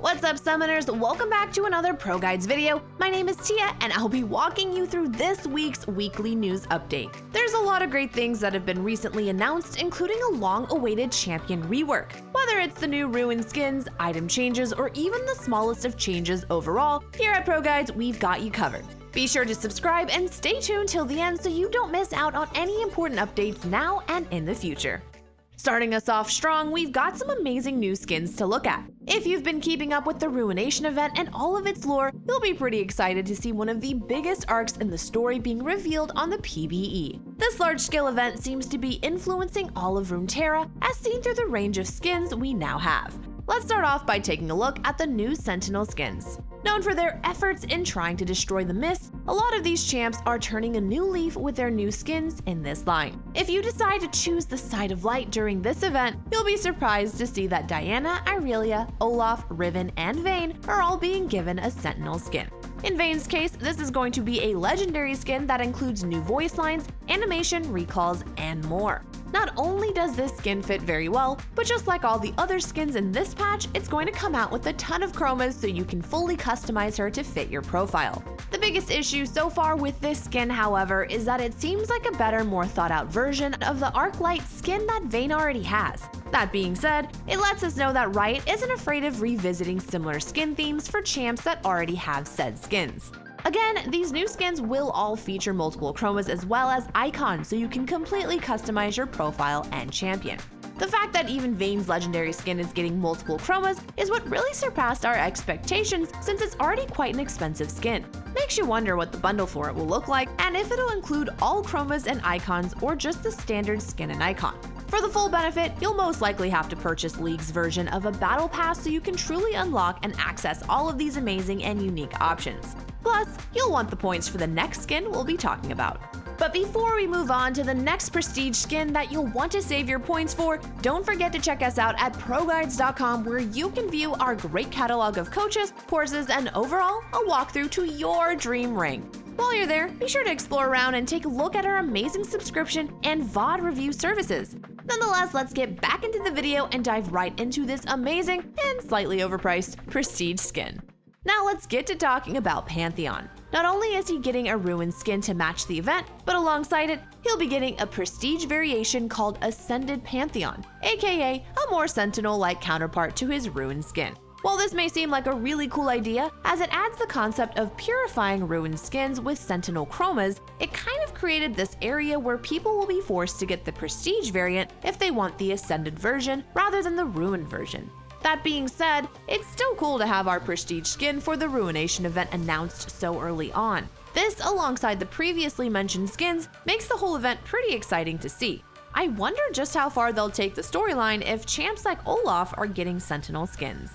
What's up, Summoners? Welcome back to another ProGuides video. My name is Tia, and I'll be walking you through this week's weekly news update. There's a lot of great things that have been recently announced, including a long-awaited champion rework. Whether it's the new Ruin skins, item changes, or even the smallest of changes overall, here at ProGuides, we've got you covered. Be sure to subscribe and stay tuned till the end so you don't miss out on any important updates now and in the future. Starting us off strong, we've got some amazing new skins to look at. If you've been keeping up with the RUINATION event and all of its lore, you'll be pretty excited to see one of the biggest arcs in the story being revealed on the PBE. This large-scale event seems to be influencing all of Runeterra, as seen through the range of skins we now have. Let's start off by taking a look at the new Sentinel skins. Known for their efforts in trying to destroy the Mist, a lot of these champs are turning a new leaf with their new skins in this line. If you decide to choose the side of light during this event, you'll be surprised to see that Diana, Irelia, Olaf, Riven, and Vayne are all being given a Sentinel skin. In Vayne's case, this is going to be a legendary skin that includes new voice lines, animation, recalls, and more. Not only does this skin fit very well, but just like all the other skins in this patch, it's going to come out with a ton of chromas so you can fully customize her to fit your profile. The biggest issue so far with this skin, however, is that it seems like a better, more thought out version of the Arclight skin that Vayne already has. That being said, it lets us know that Riot isn't afraid of revisiting similar skin themes for champs that already have said skins. Again, these new skins will all feature multiple chromas as well as icons, so you can completely customize your profile and champion. The fact that even Vayne's legendary skin is getting multiple chromas is what really surpassed our expectations, since it's already quite an expensive skin. Makes you wonder what the bundle for it will look like, and if it'll include all chromas and icons or just the standard skin and icon. For the full benefit, you'll most likely have to purchase League's version of a battle pass so you can truly unlock and access all of these amazing and unique options. Plus, you'll want the points for the next skin we'll be talking about. But before we move on to the next prestige skin that you'll want to save your points for, don't forget to check us out at ProGuides.com, where you can view our great catalog of coaches, courses, and overall, a walkthrough to your dream ring. While you're there, be sure to explore around and take a look at our amazing subscription and VOD review services. Nonetheless, let's get back into the video and dive right into this amazing and slightly overpriced prestige skin. Now let's get to talking about Pantheon. Not only is he getting a Ruin skin to match the event, but alongside it, he'll be getting a prestige variation called Ascended Pantheon, aka a more Sentinel-like counterpart to his Ruin skin. While this may seem like a really cool idea, as it adds the concept of purifying Ruin skins with Sentinel chromas, it kind of created this area where people will be forced to get the prestige variant if they want the Ascended version rather than the Ruin version. That being said, it's still cool to have our prestige skin for the RUINATION event announced so early on. This, alongside the previously mentioned skins, makes the whole event pretty exciting to see. I wonder just how far they'll take the storyline if champs like Olaf are getting Sentinel skins.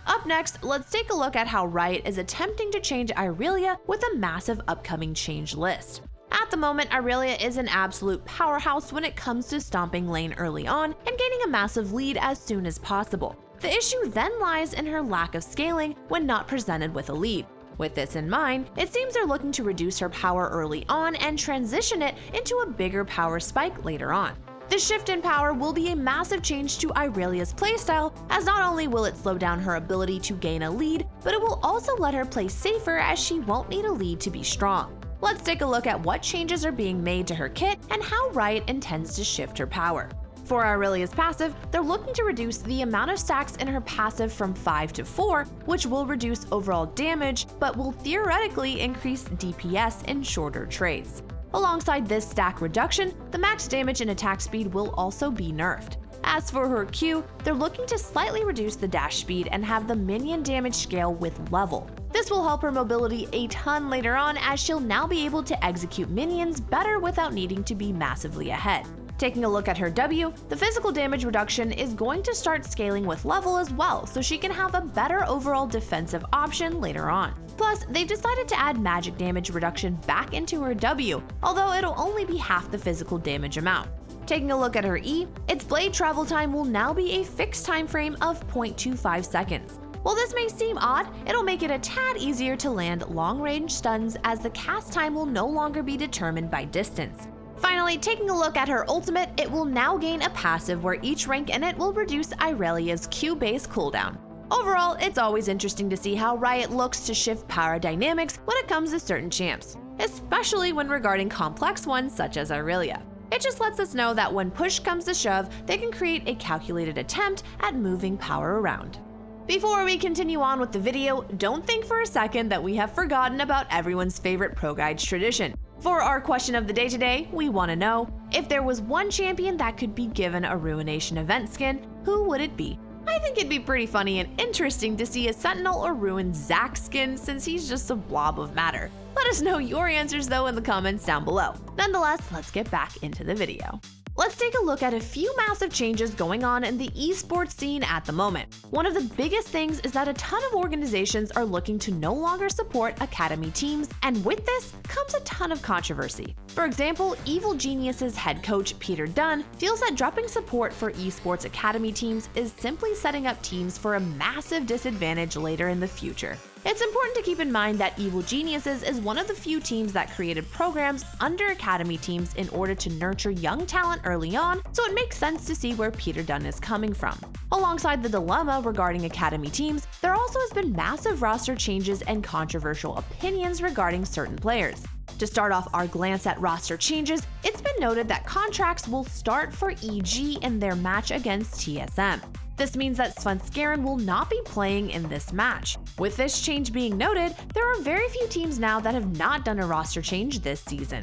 Up next, let's take a look at how Riot is attempting to change Irelia with a massive upcoming change list. At the moment, Irelia is an absolute powerhouse when it comes to stomping lane early on and gaining a massive lead as soon as possible. The issue then lies in her lack of scaling when not presented with a lead. With this in mind, it seems they're looking to reduce her power early on and transition it into a bigger power spike later on. The shift in power will be a massive change to Irelia's playstyle, as not only will it slow down her ability to gain a lead, but it will also let her play safer as she won't need a lead to be strong. Let's take a look at what changes are being made to her kit and how Riot intends to shift her power. For Irelia's passive, they're looking to reduce the amount of stacks in her passive from 5 to 4, which will reduce overall damage, but will theoretically increase DPS in shorter trades. Alongside this stack reduction, the max damage and attack speed will also be nerfed. As for her Q, they're looking to slightly reduce the dash speed and have the minion damage scale with level. This will help her mobility a ton later on, as she'll now be able to execute minions better without needing to be massively ahead. Taking a look at her W, the physical damage reduction is going to start scaling with level as well, so she can have a better overall defensive option later on. Plus, they've decided to add magic damage reduction back into her W, although it'll only be half the physical damage amount. Taking a look at her E, its blade travel time will now be a fixed time frame of 0.25 seconds. While this may seem odd, it'll make it a tad easier to land long-range stuns, as the cast time will no longer be determined by distance. Finally, taking a look at her ultimate, it will now gain a passive where each rank in it will reduce Irelia's Q-based cooldown. Overall, it's always interesting to see how Riot looks to shift power dynamics when it comes to certain champs, especially when regarding complex ones such as Irelia. It just lets us know that when push comes to shove, they can create a calculated attempt at moving power around. Before we continue on with the video, don't think for a second that we have forgotten about everyone's favorite ProGuides tradition. For our question of the day today, we want to know, if there was one champion that could be given a Ruination event skin, who would it be? I think it'd be pretty funny and interesting to see a Sentinel or Ruin Zac skin since he's just a blob of matter. Let us know your answers though in the comments down below. Nonetheless, let's get back into the video. Let's take a look at a few massive changes going on in the esports scene at the moment. One of the biggest things is that a ton of organizations are looking to no longer support academy teams, and with this comes a ton of controversy. For example, Evil Genius's head coach Peter Dunn feels that dropping support for esports academy teams is simply setting up teams for a massive disadvantage later in the future. It's important to keep in mind that Evil Geniuses is one of the few teams that created programs under academy teams in order to nurture young talent early on, so it makes sense to see where Peter Dunn is coming from. Alongside the dilemma regarding academy teams, there also has been massive roster changes and controversial opinions regarding certain players. To start off our glance at roster changes, it's been noted that contracts will start for EG in their match against TSM. This means that Svenskeren will not be playing in this match. With this change being noted, there are very few teams now that have not done a roster change this season.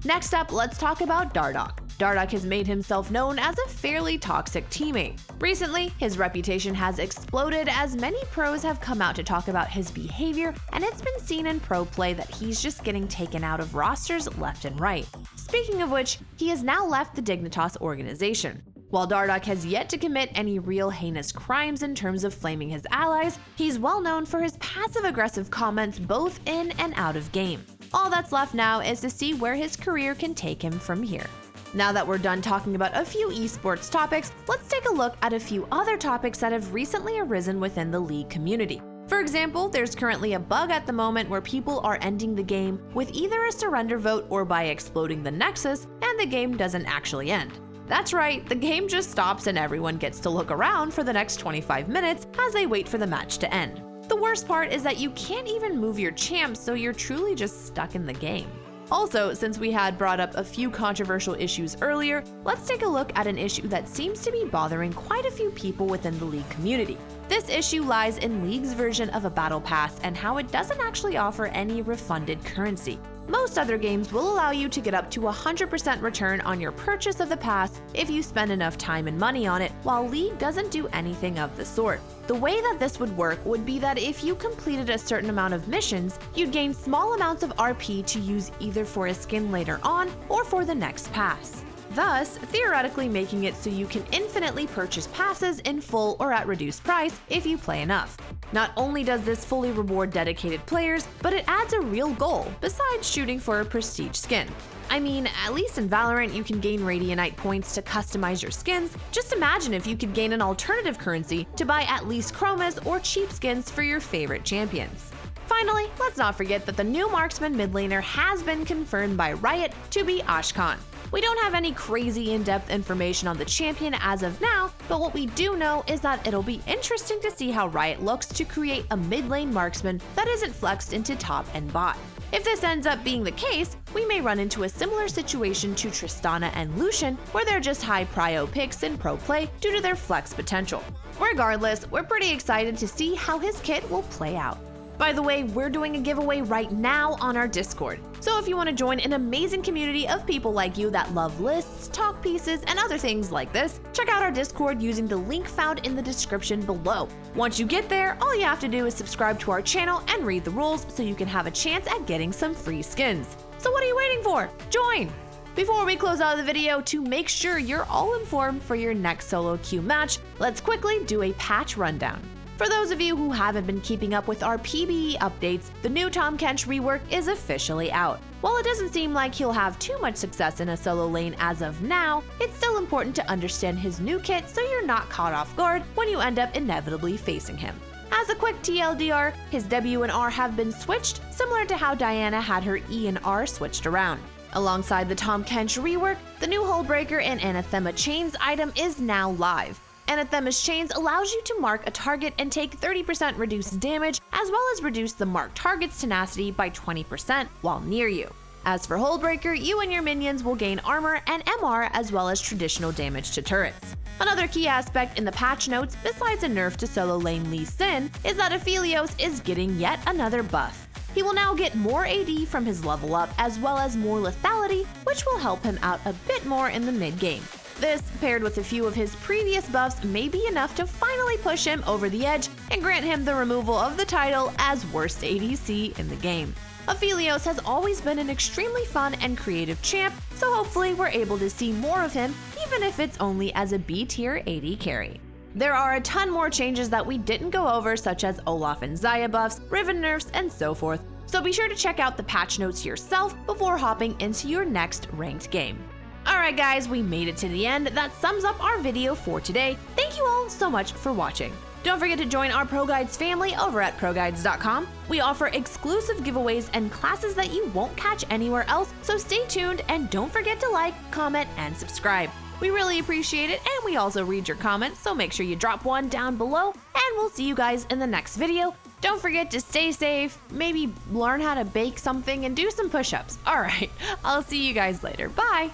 Next up, let's talk about Dardoch. Dardoch has made himself known as a fairly toxic teammate. Recently, his reputation has exploded as many pros have come out to talk about his behavior, and it's been seen in pro play that he's just getting taken out of rosters left and right. Speaking of which, he has now left the Dignitas organization. While Dardoch has yet to commit any real heinous crimes in terms of flaming his allies, he's well known for his passive-aggressive comments both in and out of game. All that's left now is to see where his career can take him from here. Now that we're done talking about a few esports topics, let's take a look at a few other topics that have recently arisen within the League community. For example, there's currently a bug at the moment where people are ending the game with either a surrender vote or by exploding the Nexus, and the game doesn't actually end. That's right, the game just stops and everyone gets to look around for the next 25 minutes as they wait for the match to end. The worst part is that you can't even move your champs, so you're truly just stuck in the game. Also, since we had brought up a few controversial issues earlier, let's take a look at an issue that seems to be bothering quite a few people within the League community. This issue lies in League's version of a battle pass and how it doesn't actually offer any refunded currency. Most other games will allow you to get up to 100% return on your purchase of the pass if you spend enough time and money on it, while League doesn't do anything of the sort. The way that this would work would be that if you completed a certain amount of missions, you'd gain small amounts of RP to use either for a skin later on or for the next pass, thus theoretically making it so you can infinitely purchase passes in full or at reduced price if you play enough. Not only does this fully reward dedicated players, but it adds a real goal besides shooting for a prestige skin. I mean, at least in Valorant you can gain Radianite points to customize your skins. Just imagine if you could gain an alternative currency to buy at least chromas or cheap skins for your favorite champions. Finally, let's not forget that the new marksman mid laner has been confirmed by Riot to be AKSHAN. We don't have any crazy in-depth information on the champion as of now, but what we do know is that it'll be interesting to see how Riot looks to create a mid-lane marksman that isn't flexed into top and bot. If this ends up being the case, we may run into a similar situation to Tristana and Lucian, where they're just high prio picks in pro play due to their flex potential. Regardless, we're pretty excited to see how his kit will play out. By the way, we're doing a giveaway right now on our Discord. So if you want to join an amazing community of people like you that love lists, talk pieces, and other things like this, check out our Discord using the link found in the description below. Once you get there, all you have to do is subscribe to our channel and read the rules so you can have a chance at getting some free skins. So what are you waiting for? Join! Before we close out the video, to make sure you're all informed for your next solo queue match, let's quickly do a patch rundown. For those of you who haven't been keeping up with our PBE updates, the new Tahm Kench rework is officially out. While it doesn't seem like he'll have too much success in a solo lane as of now, it's still important to understand his new kit so you're not caught off guard when you end up inevitably facing him. As a quick TLDR, his W and R have been switched, similar to how Diana had her E and R switched around. Alongside the Tahm Kench rework, the new Hullbreaker and Anathema Chains item is now live. Anathema's Chains allows you to mark a target and take 30% reduced damage, as well as reduce the marked target's tenacity by 20% while near you. As for Hullbreaker, you and your minions will gain armor and MR as well as traditional damage to turrets. Another key aspect in the patch notes, besides a nerf to solo lane Lee Sin, is that Aphelios is getting yet another buff. He will now get more AD from his level up as well as more lethality, which will help him out a bit more in the mid game. This, paired with a few of his previous buffs, may be enough to finally push him over the edge and grant him the removal of the title as worst ADC in the game. Aphelios has always been an extremely fun and creative champ, so hopefully we're able to see more of him, even if it's only as a B-tier AD carry. There are a ton more changes that we didn't go over, such as Olaf and Xayah buffs, Riven nerfs, and so forth, so be sure to check out the patch notes yourself before hopping into your next ranked game. Alright guys, we made it to the end. That sums up our video for today. Thank you all so much for watching. Don't forget to join our ProGuides family over at ProGuides.com. We offer exclusive giveaways and classes that you won't catch anywhere else, so stay tuned and don't forget to like, comment, and subscribe. We really appreciate it, and we also read your comments, so make sure you drop one down below, and we'll see you guys in the next video. Don't forget to stay safe, maybe learn how to bake something and do some push-ups. Alright, I'll see you guys later. Bye!